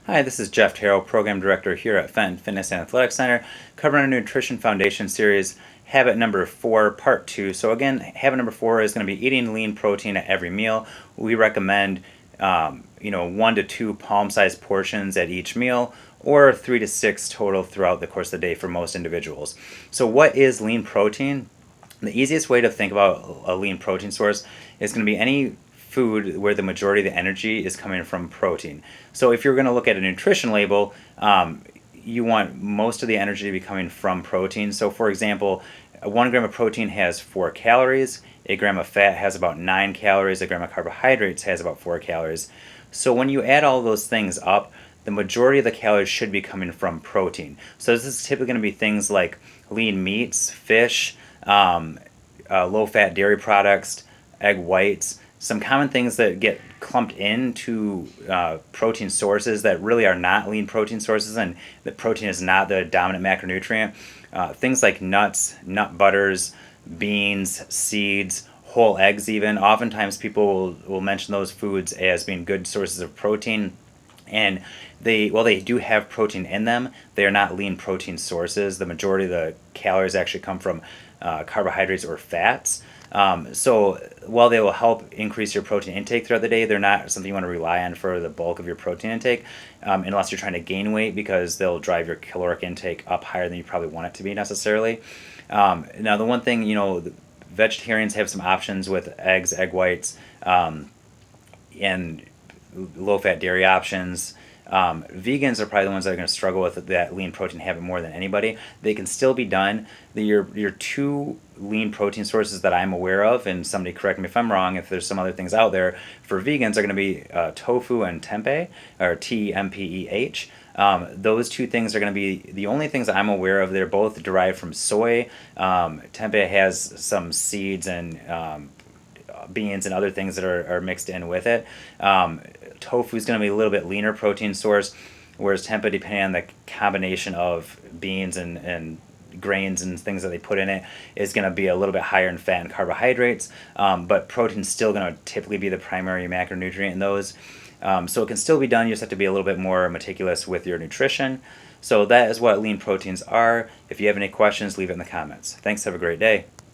Hi, this is Jeff Terrell, Program Director here at Fenton Fitness and Athletic Center, covering our Nutrition Foundation series, habit number 4, part 2. So again, habit number 4 is going to be eating lean protein at every meal. We recommend 1 to 2 palm-sized portions at each meal, or 3 to 6 total throughout the course of the day for most individuals. So what is lean protein? The easiest way to think about a lean protein source is going to be any food where the majority of the energy is coming from protein. So if you're going to look at a nutrition label, you want most of the energy to be coming from protein. So for example, 1 gram of protein has 4 calories, a gram of fat has about 9 calories, a gram of carbohydrates has about 4 calories. So when you add all those things up, the majority of the calories should be coming from protein. So this is typically going to be things like lean meats, fish, low-fat dairy products, egg whites, some common things that get clumped into protein sources that really are not lean protein sources, and the protein is not the dominant macronutrient. Things like nuts, nut butters, beans, seeds, whole eggs even. Oftentimes people will mention those foods as being good sources of protein. And they do have protein in them, they are not lean protein sources. The majority of the calories actually come from carbohydrates or fats. So while they will help increase your protein intake throughout the day, they're not something you want to rely on for the bulk of your protein intake, unless you're trying to gain weight, because they'll drive your caloric intake up higher than you probably want it to be necessarily. Now, the one thing, vegetarians have some options with eggs, egg whites, and low-fat dairy options. Vegans are probably the ones that are going to struggle with that lean protein habit more than anybody. They can still be done. Your 2 lean protein sources that I'm aware of, and somebody correct me if I'm wrong, if there's some other things out there, for vegans are going to be tofu and tempeh, or TMPEH. Those 2 things are going to be the only things I'm aware of. They're both derived from soy. Tempeh has some seeds and beans and other things that are mixed in with it. Tofu is going to be a little bit leaner protein source, whereas tempeh, depending on the combination of beans and grains and things that they put in it, is going to be a little bit higher in fat and carbohydrates, but protein's still going to typically be the primary macronutrient in those. So it can still be done, you just have to be a little bit more meticulous with your nutrition. So that is what lean proteins are. If you have any questions, leave it in the comments. Thanks, have a great day.